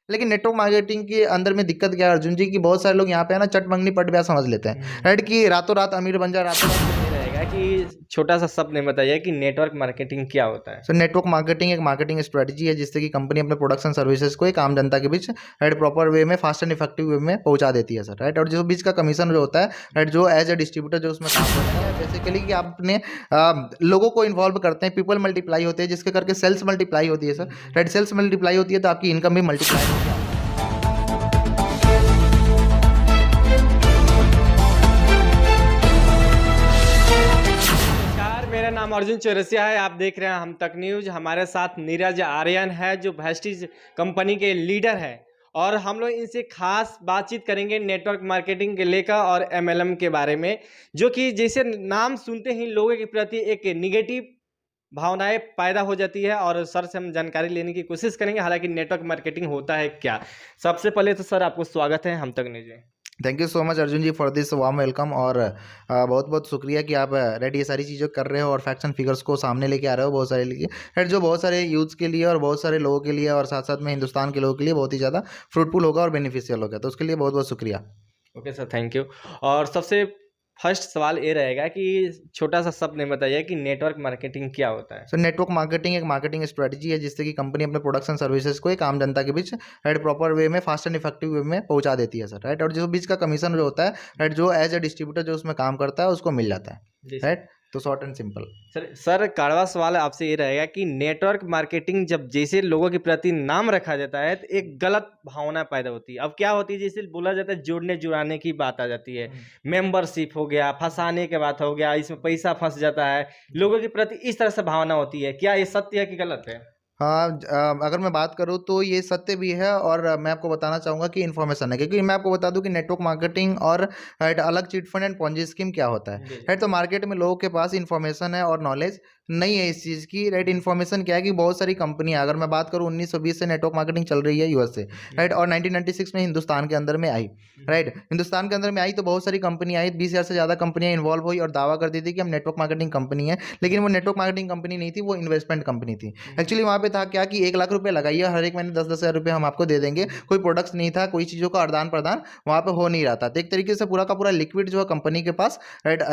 लेकिन network marketing के अंदर में दिक्कत क्या है अर्जुन जी, कि बहुत सारे लोग यहाँ पे है ना चट मंगनी पट ब्याह समझ लेते हैं, राइट, कि रातों रात अमीर बन जाए, रातों रात। ये रहेगा कि छोटा सा शब्द नहीं बताइए कि नेटवर्क मार्केटिंग क्या होता है। सो नेटवर्क मार्केटिंग एक मार्केटिंग स्ट्रेटजी है जिससे कि कंपनी अपने प्रोडक्ट्स एंड सर्विसेज को एक आम जनता के बीच राइट प्रॉपर वे में फास्ट एंड इफेक्टिव वे में पहुंचा देती है सर, राइट। और जो बीच का कमीशन जो होता है राइट, जो एज ए डिस्ट्रीब्यूटर जो उसमें काम करता है बेसिकली कि आप अपने लोगों को इन्वॉल्व करते हैं, पीपल मल्टीप्लाई होते हैं जिसके करके सेल्स मल्टीप्लाई होती है सर, राइट। सेल्स मल्टीप्लाई होती है तो आपकी इनकम भी मल्टीप्लाई होती है। नमस्कार, मेरा नाम अर्जुन चौरसिया है। आप देख रहे हैं हम तक न्यूज। हमारे साथ नीरज आर्यन है जो वेस्टीज कंपनी के लीडर है और हम लोग इनसे खास बातचीत करेंगे नेटवर्क मार्केटिंग के लेकर और एमएलएम के बारे में, जो कि जैसे नाम सुनते ही लोगों के प्रति एक निगेटिव भावनाएं पैदा हो जाती है। और सर से हम जानकारी लेने की कोशिश करेंगे हालांकि नेटवर्क मार्केटिंग होता है क्या। सबसे पहले तो सर आपको स्वागत है हम तक न्यूज में। Thank you so much Arjun ji for this warm welcome, और बहुत बहुत शुक्रिया कि आप रेड ये सारी चीज़ें कर रहे हो और फैक्ट्स एंड फिगर्स को सामने लेके आ रहे हो बहुत सारे लिए, रेड जो बहुत सारे यूथ्स के लिए और बहुत सारे लोगों के लिए और साथ साथ में हिंदुस्तान के लोगों के लिए बहुत ही ज़्यादा फ्रूटफुल होगा और बेनिफिशियल होगा, तो उसके लिए बहुत बहुत शुक्रिया। Okay sir, thank you. और सबसे फर्स्ट सवाल ये रहेगा कि छोटा सा शब्द नहीं बताइए कि नेटवर्क मार्केटिंग क्या होता है। सो नेटवर्क मार्केटिंग एक मार्केटिंग स्ट्रेटजी है जिससे कि कंपनी अपने प्रोडक्ट्स एंड सर्विसेज को एक आम जनता के बीच राइट प्रॉपर वे में फास्ट एंड इफेक्टिव वे में पहुंचा देती है सर, राइट। और जो बीच का कमीशन जो होता है राइट, जो एज ए डिस्ट्रीब्यूटर जो उसमें काम करता है उसको मिल जाता है, जी सर। राइट। तो शॉर्ट एंड सिंपल। सर कड़वा सवाल आपसे ये रहेगा कि नेटवर्क मार्केटिंग जब जैसे लोगों के प्रति नाम रखा जाता है तो एक गलत भावना पैदा होती है। अब क्या होती है, जैसे बोला जाता है जोड़ने जुड़ाने की बात आ जाती है, मेंबरशिप हो गया, फंसाने के बात हो गया, इसमें पैसा फंस जाता है, लोगों के प्रति इस तरह से भावना होती है। क्या ये सत्य है कि गलत है? हाँ, अगर मैं बात करूँ तो ये सत्य भी है और मैं आपको बताना चाहूँगा कि इन्फॉर्मेशन है, क्योंकि मैं आपको बता दूँ कि नेटवर्क मार्केटिंग और राइट अलग chit fund and Ponzi scheme क्या होता है, जी। राइट। तो मार्केट में लोगों के पास इन्फॉर्मेशन है और नॉलेज नहीं है इस चीज़ की, राइट। इन्फॉर्मेशन क्या है कि बहुत सारी कंपनियां, अगर मैं बात करूँ 1920 से नेटवर्क मार्केटिंग चल रही है यूएस से, राइट। और 1996 में हिंदुस्तान के अंदर में आई, राइट। हिंदुस्तान के अंदर में आई तो बहुत सारी कंपनी आई, 20,000 से ज़्यादा कंपनियां इन्वॉल्व हुई और दावा करती थी कि हम नेटवर्क मार्केटिंग कंपनी है, लेकिन वो नेटवर्क मार्केटिंग कंपनी नहीं थी, वो इन्वेस्टमेंट कंपनी थी। एक्चुअली वहाँ पे था क्या कि 1 लाख रुपए लगाइए, हर एक महीने 10-10 हज़ार रुपये हम आपको दे देंगे। कोई प्रोडक्ट्स नहीं था, कोई चीज़ों का आदान प्रदान वहाँ पे हो नहीं रहा था, तो एक तरीके से पूरा का पूरा लिक्विड जो है कंपनी के पास, राइट,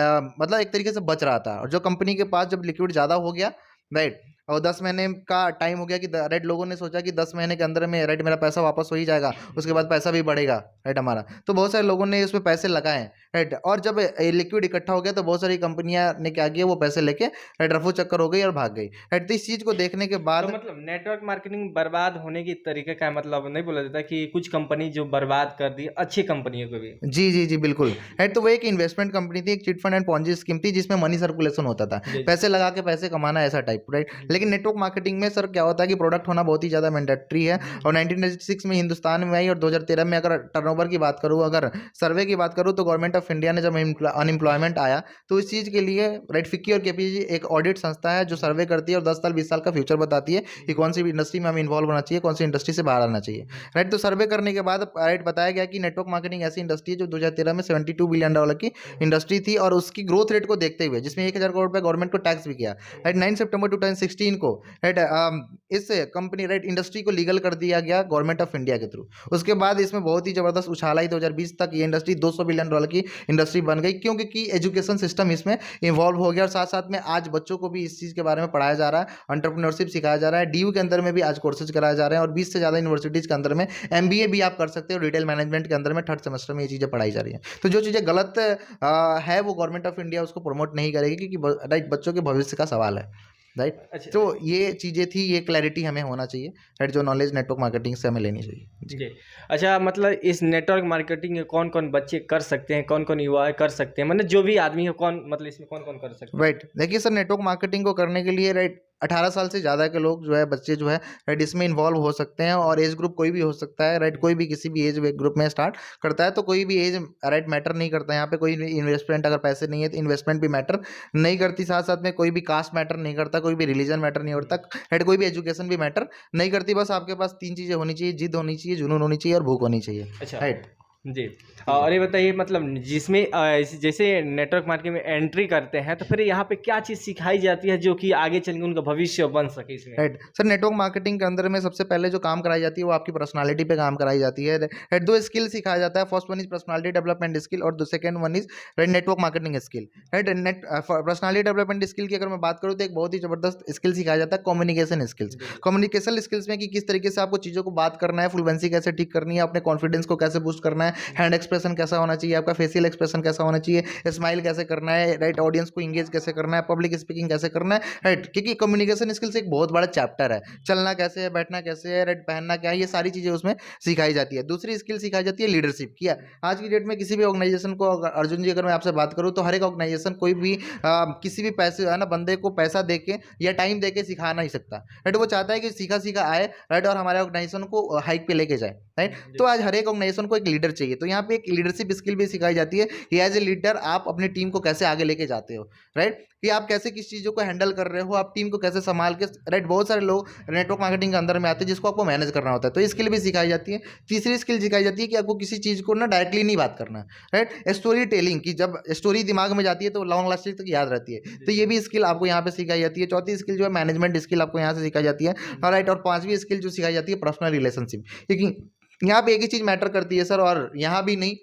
मतलब एक तरीके से बच रहा था। और जो कंपनी के पास जब लिक्विड ज़्यादा हो गया, राइट, और 10 महीने का टाइम हो गया कि राइट लोगों ने सोचा कि 10 महीने के अंदर में राइट मेरा पैसा वापस हो ही जाएगा, उसके बाद पैसा भी बढ़ेगा, राइट हमारा। तो बहुत सारे लोगों ने उसमें पैसे लगाए, राइट। और जब लिक्विड इकट्ठा हो गया तो बहुत सारी कंपनियां ने क्या किया, वो पैसे लेके राइट रफू चक्कर हो गई और भाग गई, राइट। तो इस चीज़ को देखने के तो बाद मतलब नेटवर्क मार्केटिंग बर्बाद होने की तरीके का मतलब नहीं बोला जाता कि कुछ कंपनी जो बर्बाद कर दी अच्छी कंपनियों को भी। जी जी जी बिल्कुल, राइट। तो वो एक इन्वेस्टमेंट कंपनी थी, एक chit fund and Ponzi scheme थी जिसमें मनी सर्कुलेशन होता था, जी। पैसे लगा के पैसे कमाना, ऐसा टाइप, राइट। लेकिन नेटवर्क मार्केटिंग में सर क्या होता है कि प्रोडक्ट होना बहुत ही ज़्यादा मैंडेटरी है। और 1996 में हिंदुस्तान में आई और 2013 में अगर टर्नओवर की बात करूँ, अगर सर्वे की बात करूँ, तो गवर्नमेंट ऑफ इंडिया ने जब अनएम्प्लॉयमेंट आया तो इस चीज़ के लिए राइट फिक्की और केपीजी एक ऑडिट संस्था है जो सर्वे करती है और 10 साल 20 साल का फ्यूचर बताती है कि कौन सी इंडस्ट्री में हमें इन्वॉल्व होना चाहिए, कौन सी इंडस्ट्री से बाहर आना चाहिए, राइट। तो सर्वे करने के बाद राइट बताया गया कि नेटवर्क मार्केटिंग ऐसी इंडस्ट्री है जो 2013 में $72 बिलियन की इंडस्ट्री थी, और उसकी ग्रोथ रेट को देखते हुए जिसमें 1,000 करोड़ रुपए गवर्नमेंट को टैक्स भी किया, राइट। 9 सितंबर 2016 को राइट इस कंपनी राइट इंडस्ट्री को लीगल कर दिया गया गवर्नमेंट ऑफ इंडिया के थ्रू। उसके बाद इसमें बहुत ही जबरदस्त उछाल आई, 2020 तक ये इंडस्ट्री $200 बिलियन की इंडस्ट्री बन गई, क्योंकि एजुकेशन सिस्टम इसमें इन्वॉल्व हो गया और साथ साथ में आज बच्चों को भी इस चीज़ के बारे में पढ़ाया जा रहा है, एंटरप्रेन्योरशिप सिखाया जा रहा है, डीयू के अंदर में भी आज कोर्सेज कराए जा रहे हैं, और 20 से ज़्यादा यूनिवर्सिटीज़ के अंदर में एमबीए भी आप कर सकते हो, रिटेल मैनेजमेंट के अंदर में 3rd सेमेस्टर में ये चीज़ें पढ़ाई जा रही हैं। तो जो चीज़ें गलत है वो गवर्नमेंट ऑफ इंडिया उसको प्रमोट नहीं करेगी, क्योंकि राइट बच्चों के भविष्य का सवाल है, राइट। अच्छा। तो ये चीज़ें थी, ये क्लैरिटी हमें होना चाहिए, राइट, जो नॉलेज नेटवर्क मार्केटिंग से हमें लेनी चाहिए। जी। अच्छा, मतलब इस नेटवर्क मार्केटिंग में कौन कौन बच्चे कर सकते हैं, कौन कौन युवा कर सकते हैं, मतलब जो भी आदमी हो, कौन मतलब इसमें कौन कौन कर सकते हैं? राइट, देखिए सर, नेटवर्क मार्केटिंग को करने के लिए राइट 18 साल से ज़्यादा के लोग जो है, बच्चे जो है राइट इसमें इन्वॉल्व हो सकते हैं, और एज ग्रुप कोई भी हो सकता है, राइट। कोई भी किसी भी एज ग्रुप में स्टार्ट करता है, तो कोई भी एज राइट मैटर नहीं करता है यहाँ पे। कोई इन्वेस्टमेंट अगर पैसे नहीं है तो इन्वेस्टमेंट भी मैटर नहीं करती, साथ साथ में कोई भी कास्ट मैटर नहीं करता, कोई भी रिलीजन मैटर नहीं करता, राइट। कोई भी एजुकेशन भी मैटर नहीं करती। बस आपके पास 3 चीज़ें होनी चाहिए, जिद होनी चाहिए, जुनून होनी चाहिए और भूख होनी चाहिए, अच्छा। राइट। जी। और ये बताइए मतलब जिसमें जैसे नेटवर्क मार्केटिंग में एंट्री करते हैं तो फिर यहाँ पे क्या चीज़ सिखाई जाती है जो कि आगे चल के उनका भविष्य बन सके इसमें? राइट सर, नेटवर्क मार्केटिंग के अंदर में सबसे पहले जो काम कराई जाती है वो आपकी पर्सनालिटी पे काम कराई जाती है। राइट, दो स्किल सिखाया जाता है। First one is personality development skill और second one is right network marketing skill. Right, personality development skill की अगर मैं बात करूँ तो एक बहुत ही जबरदस्त स्किल सिखाया जाता है, कम्युनिकेशन स्किल्स। कम्युनिकेशन स्किल्स में कि किस तरीके से आपको चीज़ों को बात करना है, फ्लुएंसी कैसे ठीक करनी है, अपने कॉन्फिडेंस को कैसे बूस्ट करना है, हैंड एक्सप्रेशन कैसा होना चाहिए, आपका फेशियल एक्सप्रेशन कैसा होना चाहिए, स्माइल कैसे करना है, राइट, ऑडियंस को इंगेज कैसे करना है, पब्लिक स्पीकिंग कैसे करना है। राइट, क्योंकि कम्युनिकेशन स्किल्स एक बहुत बड़ा चैप्टर है। चलना कैसे है, बैठना कैसे है, राइट, पहनना क्या है, ये सारी चीज़ें उसमें सिखाई जाती है। दूसरी स्किल सिखाई जाती है लीडरशिप की। आज की डेट में किसी भी ऑर्गेनाइजेशन को अर्जुन जी अगर मैं आपसे बात करूँ तो हर एक ऑर्गेनाइजेशन कोई भी किसी भी पैसे है ना बंदे को पैसा दे के या टाइम दे के सिखा नहीं सकता। राइट, वो चाहता है कि सीखा सीखा आए, राइट, और हमारे ऑर्गेनाइजेशन को हाइक पे लेके जाए। राइट, तो आज हर एक ऑर्गेनाइजेशन को एक लीडर चाहिए, तो यहाँ पे एक लीडरशिप स्किल भी सिखाई जाती है कि एज ए लीडर आप अपनी टीम को कैसे आगे लेके जाते हो। राइट, कि आप कैसे किस चीज़ों को हैंडल कर रहे हो, आप टीम को कैसे संभाल के। राइट, बहुत सारे लोग नेटवर्क मार्केटिंग के अंदर में आते हैं जिसको आपको मैनेज करना होता है, तो ये स्किल भी सिखाई जाती है। तीसरी स्किल सिखाई जाती है कि आपको किसी चीज़ को ना डायरेक्टली नहीं बात करना। राइट, स्टोरी टेलिंग की जब स्टोरी दिमाग में जाती है तो लॉन्ग लास्टिंग तक याद रहती है, तो ये भी स्किल आपको यहाँ पे सिखाई जाती है। चौथी स्किल जो है मैनेजमेंट स्किल आपको यहाँ से सिखाई जाती है। राइट, और पांचवी स्किल जो सिखाई जाती है पर्सनल रिलेशनशिप, क्योंकि यहाँ पे एक ही चीज़ मैटर करती है सर, और यहाँ भी नहीं,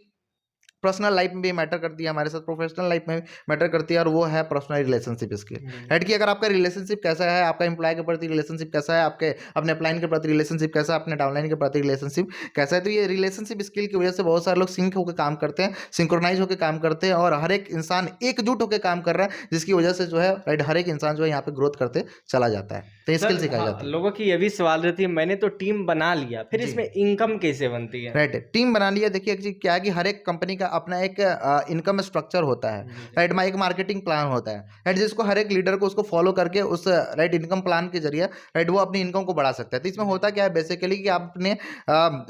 पर्सनल लाइफ में भी मैटर करती है हमारे साथ, प्रोफेशनल लाइफ में भी मैटर करती है, और वो है पर्सनल रिलेशनशिप स्किल। राइट, कि अगर आपका रिलेशनशिप कैसा है, आपका एम्प्लॉय के प्रति रिलेशनशिप कैसा है, आपके अपने अपलाइन के प्रति रिलेशनशिप कैसा है, अपने डाउनलाइन के प्रति रिलेशनशिप कैसा है, तो ये रिलेशनशिप स्किल की वजह से बहुत सारे लोग सिंक होकर काम करते हैं, सिंक्रोनाइज होकर काम करते हैं, और हर एक इंसान एकजुट होकर काम कर रहा है, जिसकी वजह से जो है राइट हर एक इंसान जो है यहाँ पे ग्रोथ करते चला जाता है, तो ये स्किल सर सिखाई हाँ, जाती है। लोगों की ये भी सवाल रहती है मैंने तो टीम बना लिया फिर जी। इसमें इनकम कैसे बनती है? राइट, टीम बना लिया। देखिए एक्चुअली क्या है कि हर एक कंपनी का अपना एक इनकम स्ट्रक्चर होता है। राइट, एक मार्केटिंग प्लान होता है, राइट, जिसको हर एक लीडर को उसको फॉलो करके उस राइट इनकम प्लान के जरिए राइट वो अपनी इनकम को बढ़ा सकता है। तो इसमें होता क्या है बेसिकली कि आप अपने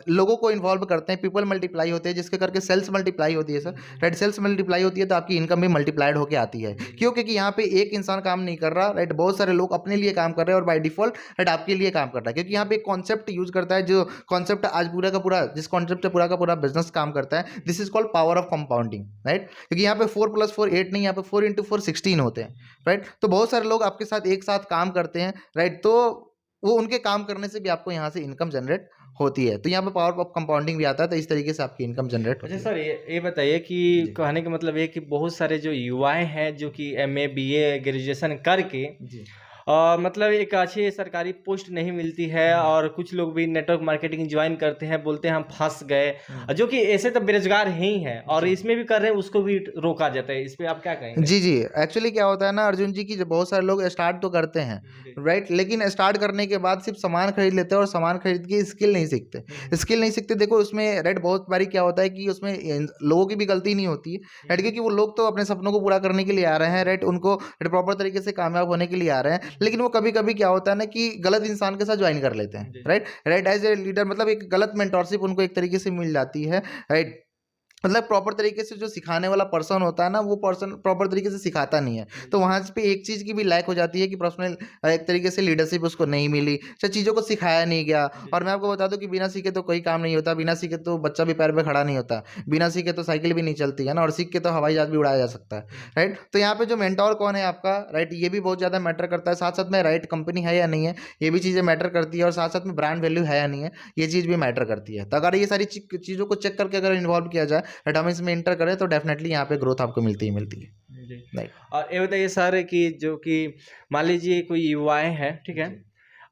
लोगों को इन्वॉल्व करते हैं, पीपल मल्टीप्लाई होते हैं, जिसके करके सेल्स मल्टीप्लाई होती है सर। राइट, सेल्स मल्टीप्लाई होती है तो आपकी इनकम भी मल्टीप्लाइड होकर आती है। क्यों? क्योंकि यहाँ पे एक इंसान काम नहीं कर रहा, राइट, बहुत सारे लोग अपने लिए काम कर रहे हैं और बाय डिफॉल्ट राइट आपके लिए काम कर रहा है, क्योंकि यहाँ पे एक कॉन्सेप्ट यूज करता है, जो कॉन्सेप्ट आज पूरा का पूरा जिस कॉन्सेप्ट से पूरा का पूरा बिजनेस काम करता है, this is called power of compounding. Right, क्योंकि यहाँ पे 4 + 4 8 नहीं, यहाँ पे 4 × 4 16 होते हैं। राइट, तो बहुत सारे लोग आपके साथ एक साथ काम करते हैं। राइट, तो वो उनके काम करने से भी आपको यहाँ से इनकम जनरेट होती है, तो यहाँ पे पावर ऑफ कंपाउंडिंग भी आता है, तो इस तरीके से आपकी इनकम जनरेट होती अच्छा है। सर ये बताइए कि कहने का मतलब ये कि बहुत सारे जो युवाएं हैं जो कि MA BA ग्रेजुएशन करके जी मतलब एक अच्छी सरकारी पोस्ट नहीं मिलती है और कुछ लोग भी नेटवर्क मार्केटिंग ज्वाइन करते हैं, बोलते हैं हम फंस गए, जो कि ऐसे तो बेरोजगार ही हैं और इसमें भी कर रहे हैं, उसको भी रोका जाता है, इस पे आप क्या कहेंगे? जी जी, एक्चुअली क्या होता है ना अर्जुन जी की जो बहुत सारे लोग स्टार्ट तो करते हैं, राइट, लेकिन स्टार्ट करने के बाद सिर्फ सामान खरीद लेते हैं और सामान खरीद के स्किल नहीं सीखते। स्किल नहीं सीखते, देखो उसमें राइट बहुत बारी क्या होता है कि उसमें लोगों की भी गलती नहीं होती है, राइट, क्योंकि वो लोग तो अपने सपनों को पूरा करने के लिए आ रहे हैं, राइट, उनको प्रॉपर तरीके से कामयाब होने के लिए आ रहे हैं, लेकिन वो कभी कभी क्या होता है ना कि गलत इंसान के साथ ज्वाइन कर लेते हैं। Right right, as a leader मतलब एक गलत मेंटोरशिप उनको एक तरीके से मिल जाती है। राइट, मतलब प्रॉपर तरीके से जो सिखाने वाला पर्सन होता है ना, वो पर्सन प्रॉपर तरीके से सिखाता नहीं है, तो वहाँ पे एक चीज़ की भी लैक हो जाती है कि पर्सनल एक तरीके से लीडरशिप उसको नहीं मिली, चाहे चीज़ों को सिखाया नहीं गया। और मैं आपको बता दूं कि बिना सीखे तो कोई काम नहीं होता, बिना सीखे तो बच्चा भी पैर पे खड़ा नहीं होता, बिना सीखे तो साइकिल भी नहीं चलती है ना, और सीख के तो हवाई जहाज भी उड़ाया जा सकता है। राइट, तो यहाँ पे जो मेंटोर कौन है आपका, राइट, ये भी बहुत ज़्यादा मैटर करता है। साथ साथ में राइट कंपनी है या नहीं है, ये भी चीज़ें मैटर करती है, और साथ साथ में ब्रांड वैल्यू है या नहीं है, ये चीज़ भी मैटर करती है। तो अगर ये सारी चीज़ों को चेक करके अगर इन्वॉल्व किया जाए, राइट, हम इसमें करें तो डेफिनेटली यहाँ पे ग्रोथ आपको मिलती ही मिलती है। जी। राइट, और ये बताइए सर कि जो कि मान लीजिए कोई युवाएं हैं, ठीक है,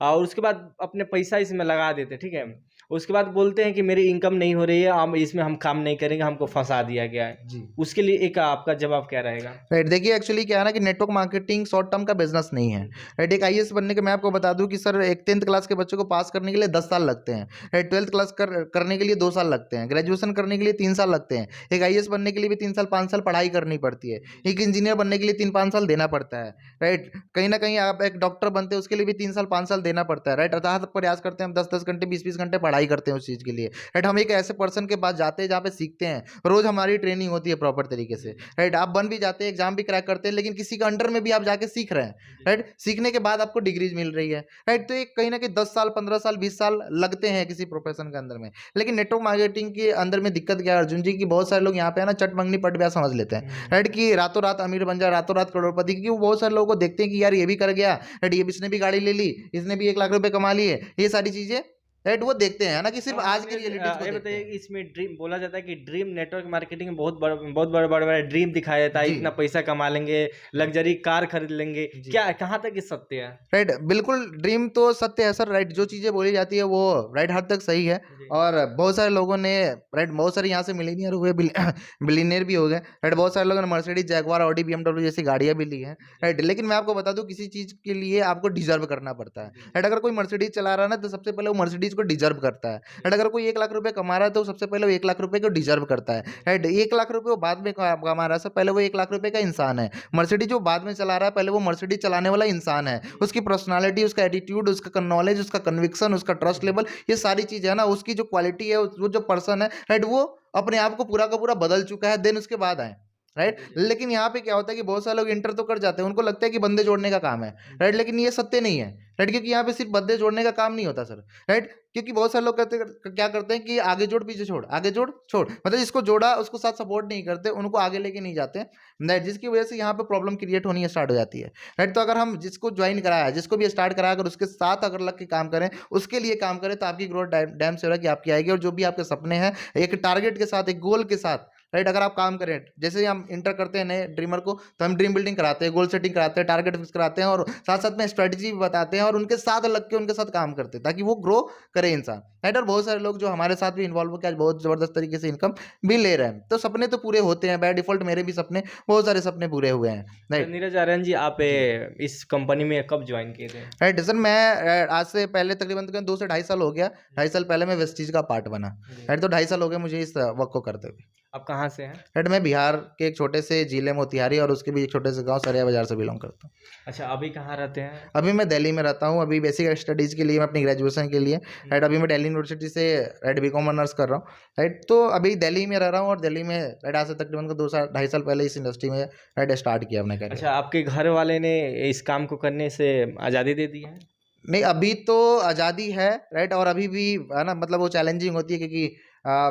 और उसके बाद अपने पैसा इसमें लगा देते, ठीक है, उसके बाद बोलते हैं कि मेरी इनकम नहीं हो रही है, हम इसमें हम काम नहीं करेंगे, हमको फंसा दिया गया है जी। उसके लिए एक आपका जवाब क्या रहेगा? राइट, देखिए एक्चुअली क्या है ना कि नेटवर्क मार्केटिंग शॉर्ट टर्म का बिजनेस नहीं है। राइट, एक IAS बनने के मैं आपको बता दूं कि सर एक 10th क्लास के बच्चे को पास करने के लिए 10 साल लगते हैं। राइट, 12th क्लास करने के लिए 2 साल लगते हैं, ग्रेजुएशन करने के लिए 3 साल लगते हैं, एक IAS बनने के लिए भी 3 साल 5 साल पढ़ाई करनी पड़ती है, एक इंजीनियर बनने के लिए 3-5 साल देना पड़ता है। राइट, कहीं ना कहीं आप एक डॉक्टर बनते हैं उसके लिए भी 3 साल 5 साल देना पड़ता है। राइट, अर्थात प्रयास करते हैं हम 10-10 घंटे 20-20 घंटे पढ़ाई पढ़ाई करते हैं उस चीज़ के लिए, राइट। हम एक ऐसे पर्सन के पास जाते हैं जहाँ पे सीखते हैं, रोज हमारी ट्रेनिंग होती है प्रॉपर तरीके से, राइट। आप बन भी जाते हैं, एग्जाम भी क्रैक करते हैं, लेकिन किसी के अंडर में भी आप जाके सीख रहे हैं, राइट। सीखने के बाद आपको डिग्रीज मिल रही है, राइट। तो एक कहीं ना कहीं 10 साल 15 साल 20 साल लगते हैं किसी प्रोफेशन के अंदर में। लेकिन नेटवर्क मार्केटिंग के अंदर में दिक्कत क्या है अर्जुन जी, की बहुत सारे लोग यहाँ पे है ना चट मंगनी पट ब्याह समझ लेते हैं, राइट। कि रातों रात अमीर बन जाए, रातों रात करोड़पति, क्योंकि वो बहुत सारे लोगों को देखते हैं कि यार ये भी कर गया, राइट। ये इसने भी गाड़ी ले ली, इसने भी 1 लाख रुपए कमा लिए, ये सारी चीजें, राइट। वो देखते हैं ना, कि सिर्फ आज की रियलिटीज को ये देखते बताइए, हैं। इसमें ड्रीम बोला जाता है कि ड्रीम नेटवर्क मार्केटिंग में बहुत बड़ा ड्रीम दिखाया जाता है, जी इतना पैसा कमा लेंगे, लग्जरी कार खरीद लेंगे। जी क्या कहाँ तक ये सत्य है? राइट, बिल्कुल ड्रीम तो सत्य है सर, राइट। जो चीज़ें बोली जाती है वो राइट हद तक सही है। जी। और बहुत सारे लोगों ने, राइट, बहुत सारे यहाँ से मिलीनियर हुए, बिलीनियर भी हो गए, राइट। बहुत सारे लोगों ने मर्सिडीज, जैगवार, ऑडी, बीएमडब्ल्यू जैसी गाड़ियाँ भी ली हैं, राइट। लेकिन मैं आपको बता दूं, किसी चीज़ के लिए आपको डिजर्व करना पड़ता है, राइट। अगर कोई मर्सिडीज चला रहा है ना, तो सबसे पहले वो मर्सिडीज को डिजर्व करता है, राइट। अगर कोई 1 लाख रुपए कमा रहा है तो सबसे पहले वो 1 लाख रुपए को डिजर्व करता है, राइट। 1 लाख रुपए वो बाद में कमा रहा है, सब पहले वो 1 लाख रुपए का इंसान है। मर्सिडीज जो बाद में चला रहा है, पहले वो मर्सिडीज चलाने वाला इंसान है। उसकी पर्सनालिटी, उसका एटीट्यूड, उसका नॉलेज, उसका कन्विक्शन, उसका ट्रस्ट लेवल, ये सारी चीज़ें है ना, उसकी जो क्वालिटी है, वो जो पर्सन है, राइट, वो अपने आप को पूरा का पूरा बदल चुका है, देन उसके बाद आए, राइट। लेकिन यहाँ पे क्या होता है कि बहुत सारे लोग इंटर तो कर जाते हैं, उनको लगता है कि बंदे जोड़ने का काम है, राइट। लेकिन ये सत्य नहीं है, राइट। क्योंकि यहाँ पे सिर्फ बंदे जोड़ने का काम नहीं होता सर, राइट। क्योंकि बहुत सारे लोग क्या करते हैं कि आगे जोड़ पीछे छोड़, आगे जोड़ छोड़, मतलब जिसको जोड़ा उसको साथ सपोर्ट नहीं करते, उनको आगे लेके नहीं जाते, राइट। जिसकी वजह से यहाँ पे प्रॉब्लम क्रिएट होनी स्टार्ट हो जाती है, राइट। तो अगर हम जिसको ज्वाइन कराया, जिसको भी स्टार्ट कराया, अगर उसके साथ अगर लग के काम करें, उसके लिए काम करें, तो आपकी ग्रोथ डैम से हो रहा है कि आपकी आएगी। और जो भी आपके सपने हैं, एक टारगेट के साथ, एक गोल के साथ, राइट, अगर आप काम करें, जैसे हम इंटर करते हैं नए ड्रीमर को, तो हम ड्रीम बिल्डिंग कराते हैं, गोल सेटिंग कराते हैं, टारगेट फिक्स कराते हैं, और साथ साथ में स्ट्रेटजी भी बताते हैं, और उनके साथ लग के उनके साथ काम करते हैं, ताकि वो ग्रो करे इंसान, राइट। और बहुत सारे लोग जो हमारे साथ भी इन्वॉल्व होकर आज बहुत ज़बरदस्त तरीके से इनकम भी ले रहे हैं। तो सपने तो पूरे होते हैं, बाय डिफॉल्ट मेरे भी सपने, बहुत सारे सपने पूरे हुए हैं, तो राइट। नीरज आर्यन जी, आप इस कंपनी में कब ज्वाइन किए थे? राइट सर, मैं आज से पहले तकरीबन 2 से ढाई साल हो गया, 2.5 साल पहले मैं वेस्टीज का पार्ट बना, राइट। तो 2.5 साल हो गए मुझे इस वर्क को करते हुए। आप कहाँ से हैं? राइट, मैं बिहार के एक छोटे से जिले मोतिहारी, और उसके भी एक छोटे से गांव सरिया बाजार से बिलोंग करता हूँ। अच्छा, अभी कहाँ रहते हैं? अभी मैं दिल्ली में रहता हूँ, अभी बेसिक स्टडीज़ के लिए, मैं अपनी ग्रेजुएशन के लिए, राइट। अभी मैं दिल्ली यूनिवर्सिटी से, राइट, बीकॉम ऑनर्स कर रहा हूँ, राइट। तो अभी दिल्ली में रह रहा हूँ, और दिल्ली में, राइट, आज से तकरीबन 2 साल 2.5 साल पहले इस इंडस्ट्री में, राइट, स्टार्ट किया अपने करियर। अच्छा, आपके घर वाले ने इस काम को करने से आज़ादी दे दी है? नहीं, अभी तो आज़ादी है, राइट। और अभी भी है ना, मतलब वो चैलेंजिंग होती है, क्योंकि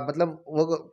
मतलब वो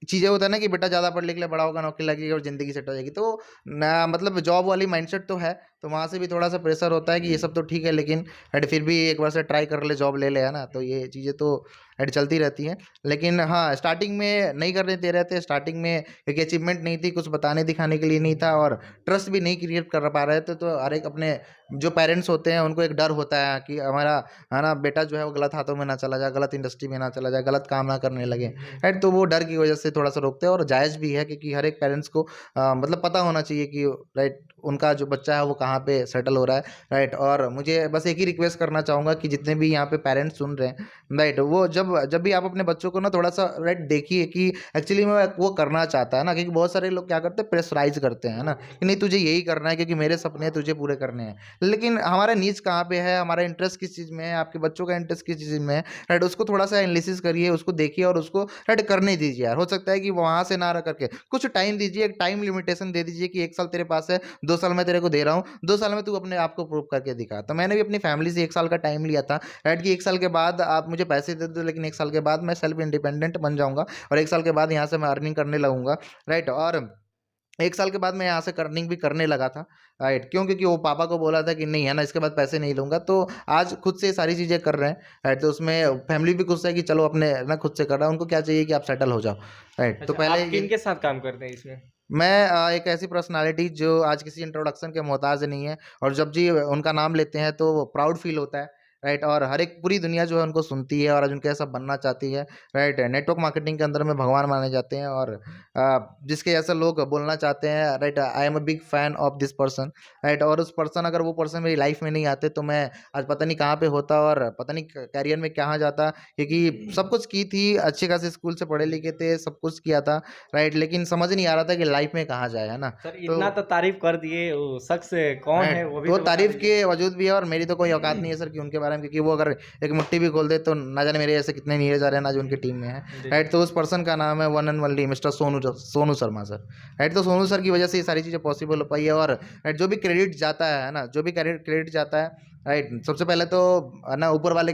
चीज़ें होता है ना कि बेटा ज़्यादा पढ़ लिख ले, बड़ा होगा, नौकरी लगेगी और ज़िंदगी सेट हो जाएगी, तो ना, मतलब जॉब वाली माइंडसेट तो है, तो वहाँ से भी थोड़ा सा प्रेशर होता है कि ये सब तो ठीक है, लेकिन राइट, फिर भी एक बार से ट्राई कर ले, जॉब ले ले, है ना। तो ये चीज़ें तो राइट चलती रहती हैं। लेकिन हाँ, स्टार्टिंग में नहीं करने दे रहे थे, स्टार्टिंग में एक अचीवमेंट नहीं थी, कुछ बताने दिखाने के लिए नहीं था, और ट्रस्ट भी नहीं क्रिएट कर पा रहे थे। तो हर एक अपने जो पेरेंट्स होते हैं, उनको एक डर होता है कि हमारा, है ना, बेटा जो है वो गलत हाथों में ना चला जाए, गलत इंडस्ट्री में ना चला जाए, गलत काम ना करने लगे, राइट। तो वो डर की वजह से थोड़ा सा रोकते हैं, और जायज़ भी है, क्योंकि हर एक पेरेंट्स को मतलब पता होना चाहिए कि राइट, उनका जो बच्चा है वो कहाँ पे सेटल हो रहा है, राइट। और मुझे बस एक ही रिक्वेस्ट करना चाहूँगा कि जितने भी यहाँ पे पेरेंट्स सुन रहे हैं, राइट, वो जब भी आप अपने बच्चों को ना थोड़ा सा, राइट, देखिए कि एक्चुअली में वो करना चाहता है ना, क्योंकि बहुत सारे लोग क्या करते हैं, प्रेशराइज करते हैं ना, कि नहीं तुझे यही करना है, क्योंकि मेरे सपने हैं, तुझे पूरे करने हैं। लेकिन हमारा नीच कहाँ पे है, हमारा इंटरेस्ट किस चीज़ में है, आपके बच्चों का इंटरेस्ट किस चीज़ में है, राइट। उसको थोड़ा सा एनालिसिस करिए, उसको देखिए, और उसको राइट करने दीजिए यार। हो सकता है कि वहाँ से ना रह करके कुछ टाइम दीजिए, एक टाइम लिमिटेशन दे दीजिए कि 1 साल तेरे पास है, 2 साल मैं तेरे को दे रहा हूँ, 2 साल में तू अपने आप को प्रूव करके दिखा। तो मैंने भी अपनी फैमिली से 1 साल का टाइम लिया था, राइट, कि 1 साल के बाद आप मुझे पैसे दे दो, लेकिन 1 साल के बाद मैं सेल्फ इंडिपेंडेंट बन जाऊँगा, और 1 साल के बाद यहाँ से मैं अर्निंग करने लगूँगा, राइट। और 1 साल के बाद मैं यहाँ से अर्निंग भी करने लगा था, राइट। क्यों? क्योंकि वो पापा को बोला था कि नहीं, है ना, इसके बाद पैसे नहीं लूँगा। तो आज खुद से सारी चीज़ें कर रहे हैं, राइट। तो उसमें फैमिली भी खुश है कि चलो अपने ना खुद से कर रहा है, उनको क्या चाहिए कि आप सेटल हो जाओ, राइट। तो अच्छा, पहले आप किनके साथ काम करते हैं इसमें? मैं एक ऐसी पर्सनैलिटी जो आज किसी इंट्रोडक्शन के मोहताज नहीं है, और जब जी उनका नाम लेते हैं तो प्राउड फील होता है, राइट। और हर एक पूरी दुनिया जो है उनको सुनती है, और आज उनके जैसा बनना चाहती है, राइट। नेटवर्क मार्केटिंग के अंदर में भगवान माने जाते हैं, और जिसके जैसे लोग बोलना चाहते हैं, right, I am a big fan of this person, right. और उस पर्सन, अगर वो पर्सन मेरी लाइफ में नहीं आते, तो मैं आज पता नहीं कहाँ पे होता, और पता नहीं कैरियर में कहाँ जाता, क्योंकि सब कुछ की थी, अच्छे खासे स्कूल से पढ़े लिखे थे, सब कुछ किया था, राइट। लेकिन समझ नहीं आ रहा था कि लाइफ में कहाँ जाए, है ना। सर, तो इतना तारीफ कर दिए, वो शख्स कौन है वो भी वो तो बता तारीफ दीजिए। के वजूद भी है, और मेरी तो कोई औकात नहीं है सर कि उनके बारे में, क्योंकि वो अगर एक मुट्ठी भी खोल दे तो ना जाने मेरे ऐसे कितने नीरज आ रहे हैं ना जो उनकी टीम में है, जी। राइट। तो उस पर्सन का नाम है one and only mister Sonu Sharma sir, right. तो सोनू सर की वजह से ये सारी चीज़ें पॉसिबल हो पाई है। और राइट, जो भी क्रेडिट जाता है ना, जो भी क्रेडिट जाता है, राइट, सबसे पहले तो है ना ऊपर वाले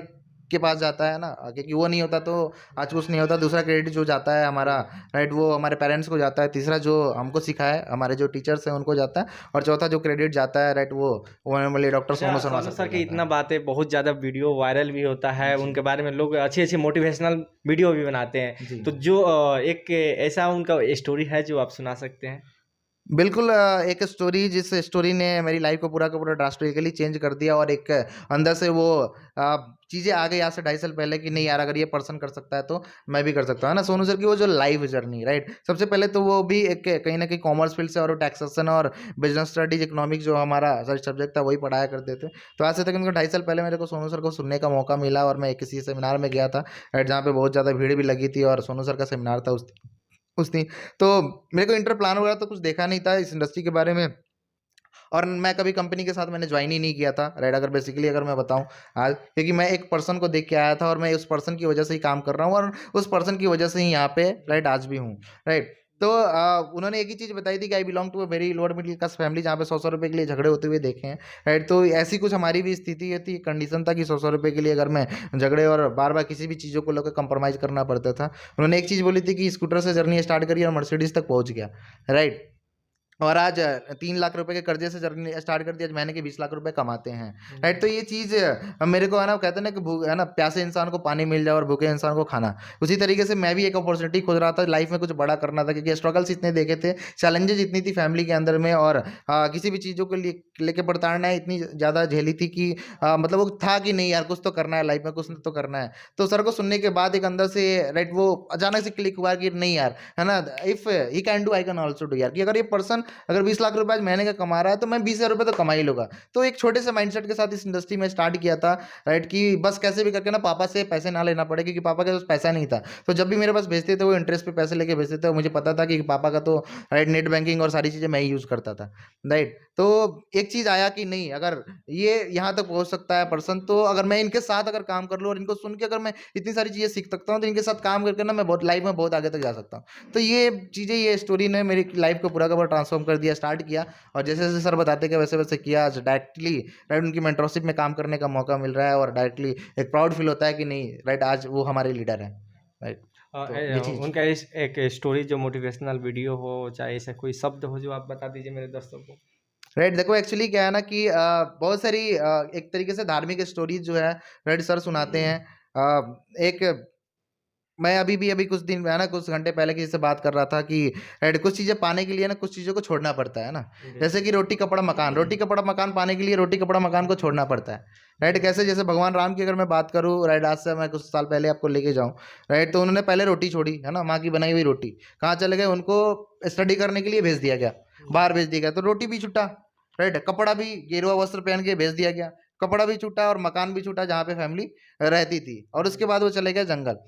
के पास जाता है ना, क्योंकि वो नहीं होता तो आज कुछ नहीं होता। दूसरा क्रेडिट जो जाता है हमारा, राइट, वो हमारे पेरेंट्स को जाता है। तीसरा जो हमको सिखाया है हमारे जो टीचर्स हैं उनको जाता है। और चौथा जो क्रेडिट जाता है, राइट, वो ओनली डॉक्टर अच्छा, सोनू शर्मा सोनू सर सर को की जाता इतना है। बातें बहुत ज़्यादा वीडियो वायरल भी होता है, जी उनके बारे में लोग अच्छी अच्छी मोटिवेशनल वीडियो भी बनाते हैं। जी। तो जो एक ऐसा उनका स्टोरी है जो आप सुना सकते हैं? बिल्कुल, एक स्टोरी जिस स्टोरी ने मेरी लाइफ को पूरा का पूरा ड्रास्टिकली चेंज कर दिया। और एक अंदर से वो चीज़ें आ गई आज से 2.5 साल पहले कि नहीं यार, अगर ये पर्सन कर सकता है तो मैं भी कर सकता हूँ, है ना। सोनू सर की वो जो लाइफ जर्नी, राइट, सबसे पहले तो वो भी एक कहीं ना कहीं कॉमर्स फील्ड से, और टैक्सेशन और बिजनेस स्टडीज इकोनॉमिक्स जो हमारा सब्जेक्ट था वही पढ़ाया करते थे। तो आज से तक 2.5 साल पहले मेरे को सोनू सर को सुनने का मौका मिला, और मैं किसी सेमिनार में गया था, राइट, जहाँ पे बहुत ज़्यादा भीड़ भी लगी थी और सोनू सर का सेमिनार था उस दिन। तो मेरे को इंटर प्लान वगैरह तो कुछ देखा नहीं था इस इंडस्ट्री के बारे में, और मैं कभी कंपनी के साथ मैंने ज्वाइन ही नहीं किया था, राइट। अगर बेसिकली अगर मैं बताऊं आज, क्योंकि मैं एक पर्सन को देख के आया था और मैं उस पर्सन की वजह से ही काम कर रहा हूँ, और उस पर्सन की वजह से ही यहाँ पे, राइट, आज भी हूँ, राइट। तो उन्होंने एक ही चीज़ बताई थी कि I belong to a very lower middle class family, जहाँ पे 100 रुपये के लिए झगड़े होते हुए देखे हैं, राइट। तो ऐसी कुछ हमारी भी स्थिति थी, कंडीशन था कि 100 रुपये के लिए अगर मैं झगड़े और बार बार किसी भी चीज़ों को लेकर कंप्रोमाइज़ करना पड़ता था। उन्होंने एक चीज़ बोली थी कि स्कूटर से जर्नी स्टार्ट करी और मर्सिडीज तक पहुँच गया, राइट। और आज 3 लाख रुपए के कर्जे से जर्नी स्टार्ट कर दी, आज महीने के 20 लाख रुपए कमाते हैं, राइट। तो ये चीज़ मेरे को है ना, कहते हैं ना कि है ना, प्यासे इंसान को पानी मिल जाए और भूखे इंसान को खाना। उसी तरीके से मैं भी एक अपॉर्चुनिटी खोज रहा था, लाइफ में कुछ बड़ा करना था, क्योंकि स्ट्रगल्स इतने देखे थे, चैलेंजेस इतनी थी फैमिली के अंदर में, और किसी भी चीज़ों को लेके प्रताड़ना इतनी ज़्यादा झेली थी कि मतलब वो था कि नहीं यार, कुछ तो करना है लाइफ में, कुछ तो करना है। तो सर को सुनने के बाद एक अंदर से, राइट, वो अचानक से क्लिक हुआ कि नहीं यार, है ना, if he can do I can also do यार, कि अगर ये पर्सन अगर 20 लाख रुपए आज महीने का कमा रहा है तो मैं 20,000 रुपए तो कमा ही लूँगा। तो एक छोटे से माइंडसेट के साथ इस इंडस्ट्री में स्टार्ट किया था, राइट, कि बस कैसे भी करके ना पापा से पैसे ना लेना पड़े, क्योंकि पापा के पास पैसा नहीं था। तो जब भी मेरे पास भेजते थे वो इंटरेस्ट पे पैसे लेके भेजते थे, और मुझे पता था कि पापा का तो, राइट, नेट बैंकिंग और सारी चीज़ें मैं ही यूज़ करता था, राइट। तो एक चीज़ आया कि नहीं, अगर ये यहाँ तक पहुँच सकता है पर्सन, तो अगर मैं इनके साथ अगर काम कर लूँ और इनको सुन के अगर मैं इतनी सारी चीज़ें सीख सकता हूँ, तो इनके साथ काम करके ना मैं बहुत लाइफ में बहुत आगे तक जा सकता हूँ। तो ये चीज़ें, ये स्टोरी ने मेरी लाइफ को पूरा का पूरा ट्रांसफॉर्म कर दिया, स्टार्ट किया। और जैसे-जैसे सर बताते गए वैसे-वैसे किया, आज डायरेक्टली, राइट, उनकी मेंटरशिप में काम करने का मौका मिल रहा है, और डायरेक्टली एक प्राउड फील होता है कि नहीं, राइट, आज वो हमारे लीडर हैं, राइट। तो ये चीज़। उनका इस एक स्टोरी जो मोटिवेशनल वीडियो हो, चाहे ऐसा कोई शब्द हो जो आप बता दीजिए मेरे दर्शकों को। राइट, देखो एक्चुअली क्या है ना कि बहुत सारी एक तरीके से धार्मिक स्टोरीज जो है, राइट, सर सुनाते हैं। एक मैं अभी कुछ दिन है ना, कुछ घंटे पहले किसी से बात कर रहा था कि राइट, कुछ चीज़ें पाने के लिए ना कुछ चीज़ों को छोड़ना पड़ता है ना। जैसे कि रोटी कपड़ा मकान, रोटी कपड़ा मकान पाने के लिए रोटी कपड़ा मकान को छोड़ना पड़ता है, राइट। कैसे, जैसे भगवान राम की अगर मैं बात करूँ, राइट, आज से मैं कुछ साल पहले आपको लेके जाऊँ, राइट, तो उन्होंने पहले रोटी छोड़ी, है ना, माँ की बनाई हुई रोटी। कहाँ चले गए, उनको स्टडी करने के लिए भेज दिया गया, बाहर भेज दिया गया, तो रोटी भी छूटा, राइट, कपड़ा भी, गेरुआ वस्त्र पहन के भेज दिया गया, कपड़ा भी छूटा और मकान भी छूटा जहाँ पे फैमिली रहती थी। और उसके बाद वो चले गए जंगल,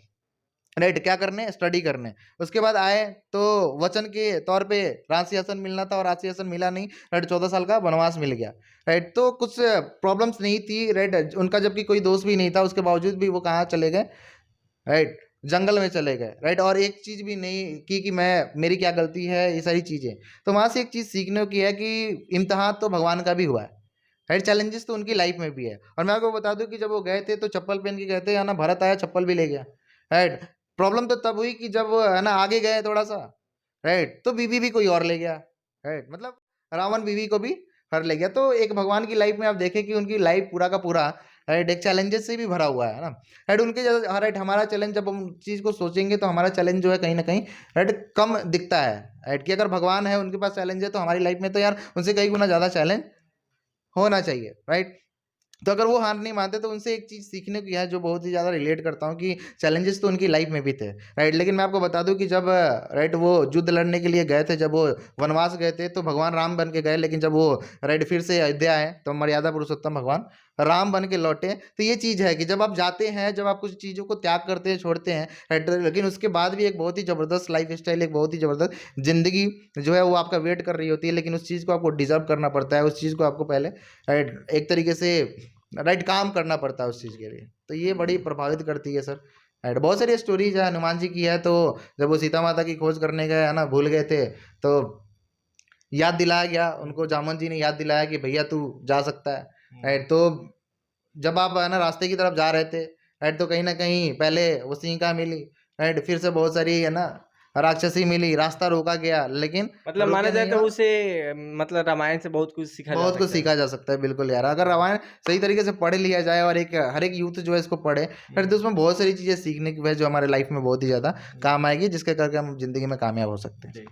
राइट, क्या करने, स्टडी करने। उसके बाद आए तो वचन के तौर पे राज सिंहासन मिलना था, और राज सिंहासन मिला नहीं, राइट, 14 साल का वनवास मिल गया, राइट। तो कुछ प्रॉब्लम्स नहीं थी, राइट, उनका जबकि कोई दोस्त भी नहीं था, उसके बावजूद भी वो कहाँ चले गए, राइट, जंगल में चले गए, राइट। और एक चीज़ भी नहीं कि मैं, मेरी क्या गलती है, ये सारी चीज़ें। तो वहाँ से एक चीज़ सीखने की है कि इम्तिहान तो भगवान का भी हुआ है, राइट, चैलेंजेस तो उनकी लाइफ में भी है। और मैं आपको बता दूं कि जब वो गए थे तो चप्पल पहन के गए थे, है ना, भरत आया चप्पल भी ले गया, राइट। प्रॉब्लम तो तब हुई कि जब वो, है ना, आगे गए थोड़ा सा, राइट, तो बीवी भी कोई और ले गया, राइट, मतलब रावण बीवी को भी हर ले गया। तो एक भगवान की लाइफ में आप देखें कि उनकी लाइफ पूरा का पूरा, राइट, एक चैलेंजेस से भी भरा हुआ है ना, राइट। उनके जैसे, हाँ, राइट, हमारा चैलेंज जब हम चीज़ को सोचेंगे तो हमारा चैलेंज जो है कहीं ना कहीं, राइट, कम दिखता है, राइट, कि अगर भगवान है उनके पास चैलेंज है, तो हमारी लाइफ में तो यार उनसे कई गुना ज़्यादा चैलेंज होना चाहिए, राइट। तो अगर वो हार नहीं मानते तो उनसे एक चीज़ सीखने की है जो बहुत ही ज़्यादा रिलेट करता हूँ, कि चैलेंजेस तो उनकी लाइफ में भी थे, राइट। लेकिन मैं आपको बता दूं कि जब, राइट, वो युद्ध लड़ने के लिए गए थे, जब वो वनवास गए थे तो भगवान राम बन के गए, लेकिन जब वो, राइट, फिर से अयोध्या आए तो मर्यादा पुरुषोत्तम भगवान राम बन के लौटे। तो ये चीज़ है कि जब आप जाते हैं, जब आप कुछ चीज़ों को त्याग करते हैं, छोड़ते हैं, राइट, लेकिन उसके बाद भी एक बहुत ही ज़बरदस्त लाइफ स्टाइल, एक बहुत ही ज़बरदस्त ज़िंदगी जो है वो आपका वेट कर रही होती है। लेकिन उस चीज़ को आपको डिजर्व करना पड़ता है, उस चीज़ को आपको पहले, राइट, एक तरीके से राइट काम करना पड़ता है उस चीज़ के लिए। तो ये बड़ी प्रभावित करती है सर। राइट बहुत सारी स्टोरीज है हनुमान जी की है। तो जब वो सीता माता की खोज करने गए है ना, भूल गए थे, तो याद दिलाया गया उनको, जामन जी ने याद दिलाया कि भैया तू जा सकता है। राइट तो जब आप है ना रास्ते की तरफ जा रहे थे, राइट तो कहीं ना कहीं पहले वो सिंह मिली, राइट फिर से बहुत सारी है ना राक्षसी मिली, रास्ता रोका गया लेकिन मतलब माना रोके जाए नहीं तो और उसे मतलब रामायण से बहुत कुछ सीखा जा बहुत कुछ सकता है। सीखा जा सकता है। बिल्कुल यार, अगर रामायण सही तरीके से पढ़ लिया जाए और एक हर एक यूथ जो है इसको पढ़े, फिर तो उसमें बहुत सारी चीज़ें सीखने की वजह जो हमारे लाइफ में बहुत ही ज़्यादा काम आएगी, जिसके करके हम जिंदगी में कामयाब हो सकते हैं। जी।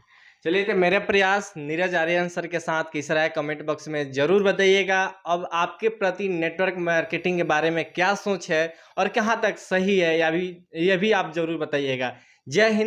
चलिए, तो मेरा प्रयास नीरज आर्यन सर के साथ कैसा रहा कमेंट बॉक्स में ज़रूर बताइएगा। अब आपके प्रति नेटवर्क मार्केटिंग के बारे में क्या सोच है और कहाँ तक सही है, या भी ये भी आप ज़रूर बताइएगा। जय हिंद।